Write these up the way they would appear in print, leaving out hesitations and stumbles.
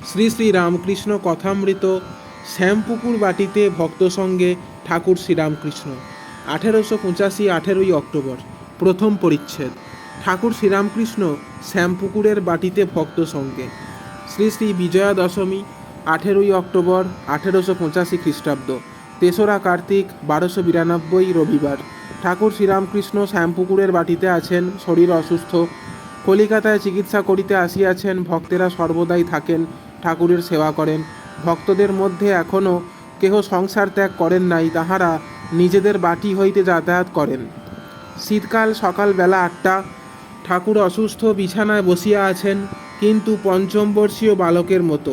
শ্রী শ্রী রামকৃষ্ণ কথামৃত শ্যামপুকুর বাটিতে ভক্ত সঙ্গে ঠাকুর শ্রীরামকৃষ্ণ 1885 18ই অক্টোবর। প্রথম পরিচ্ছেদ। ঠাকুর শ্রীরামকৃষ্ণ শ্যামপুকুরের বাটিতে ভক্ত সঙ্গে। শ্রী শ্রী বিজয়া দশমী 18ই অক্টোবর 1885 খ্রিস্টাব্দ, 3রা কার্তিক 1292 রবিবার। ঠাকুর শ্রীরামকৃষ্ণ শ্যামপুকুরের বাটিতে আছেন, শরীর অসুস্থ। কলিকাতায় চিকিৎসা করিতে আসিয়াছেন। ভক্তেরা সর্বদাই থাকেন, ঠাকুরের সেবা করেন। ভক্তদের মধ্যে এখনও কেহ সংসার ত্যাগ করেন নাই, তাহারা নিজেদের বাটি হইতে যাতায়াত করেন। শীতকাল, সকাল বেলা 8টা। ঠাকুর অসুস্থ, বিছানায় বসিয়া আছেন, কিন্তু পঞ্চম বর্ষীয় বালকের মতো।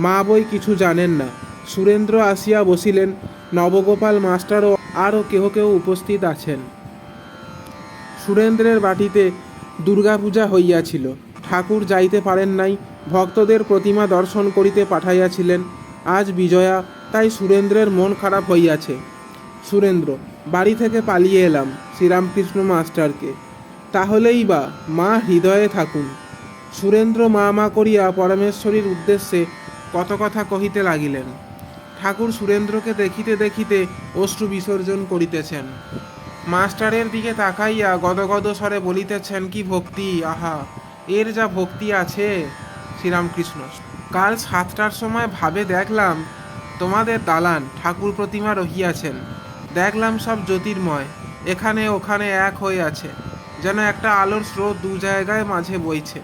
মা বই কিছু জানেন না। সুরেন্দ্র আসিয়া বসিলেন। নবগোপাল মাস্টারও আরও কেহ কেহ উপস্থিত আছেন। সুরেন্দ্রের বাটিতে দুর্গাপূজা হইয়াছিল। ঠাকুর যাইতে পারেন নাই, ভক্তদের প্রতিমা দর্শন করিতে পাঠাইয়াছিলেন। আজ বিজয়া, তাই সুরেন্দ্রের মন খারাপ হইয়াছে। সুরেন্দ্র: বাড়ি থেকে পালিয়ে এলাম শ্রীরামকৃষ্ণ মাস্টারকে। তাহলেই বা মা হৃদয়ে থাকুন। সুরেন্দ্র মা মা করিয়া পরমেশ্বরীর উদ্দেশ্যে কত কথা কহিতে লাগিলেন। ঠাকুর সুরেন্দ্রকে দেখিতে দেখিতে অশ্রু বিসর্জন করিতেছেন। মাস্টারের দিকে তাকাইয়া গদগদ স্বরে বলিতেছেন, কি ভক্তি! আহা, এর যা ভক্তি আছে! শ্রীরামকৃষ্ণ: কাল 7টার সময় ভাবে দেখলাম তোমাদের দালান, ঠাকুর প্রতিমা রহিয়াছেন। দেখলাম সব জ্যোতির্ময়, এখানে ওখানে এক হয়ে আছে, যেন একটা আলোর স্রোত দু জায়গায় মাঝে বইছে।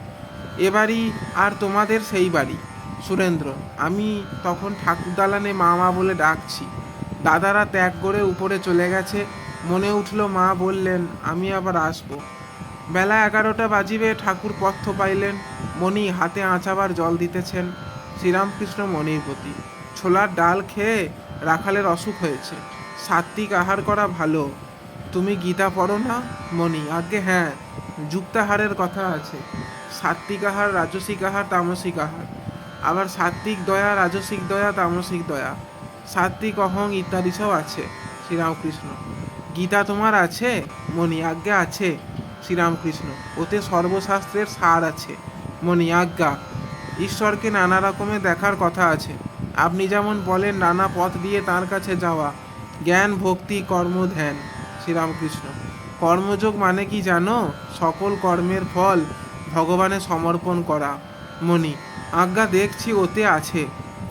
এবারই আর তোমাদের সেই বাড়ি। সুরেন্দ্র: আমি তখন ঠাকুর দালানে মা মা বলে ডাকছি। দাদারা ত্যাগ করে উপরে চলে গেছে। মনে উঠল, মা বললেন আমি আবার আসবো। বেলা 11টা বাজিবে, ঠাকুর পথ্য পাইলেন। মণি হাতে আঁচাবার জল দিতেছেন। শ্রীরামকৃষ্ণ মণির প্রতি: ছোলার ডাল খেয়ে রাখালের অসুখ হয়েছে, সাত্ত্বিক আহার করা ভালো। তুমি গীতা পড়ো না? মণি: আজ্ঞে হ্যাঁ, যুক্তাহারের কথা আছে। সাত্ত্বিক আহার, রাজসিক আহার, তামসিক আহার, আবার সাত্ত্বিক দয়া, রাজসিক দয়া, তামসিক দয়া, সাত্ত্বিক অহং ইত্যাদি সব আছে। শ্রীরামকৃষ্ণ: গীতা তোমার আছে? মণি: আজ্ঞা আছে। শ্রীরামকৃষ্ণ: ওতে সর্বশাস্ত্রের সার আছে। মণি: আজ্ঞা। ঈশ্বরকে নানা রকমে দেখার কথা আছে। আপনি যেমন বলেন নানা পথ দিয়ে তাঁর কাছে যাওয়া, জ্ঞান, ভক্তি, কর্ম, ধ্যান। শ্রীরামকৃষ্ণ: কর্মযোগ মানে কি জানো? সকল কর্মের ফল ভগবানে সমর্পণ করা। মণি: আজ্ঞা, দেখছি ওতে আছে।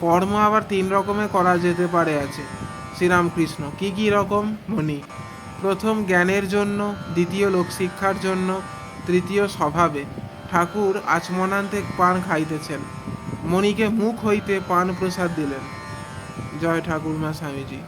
কর্ম আবার 3 রকমে করা যেতে পারে আছে। শ্রীরামকৃষ্ণ: কি কি রকম? মণি: প্রথম জ্ঞানের জন্য, দ্বিতীয় লোকশিক্ষার জন্য, তৃতীয় স্বভাবে। ঠাকুর আচমনান্তে পান খাইতেছেন। মণিকে মুখ হইতে পান প্রসাদ দিলেন। জয় ঠাকুরমা স্বামীজি।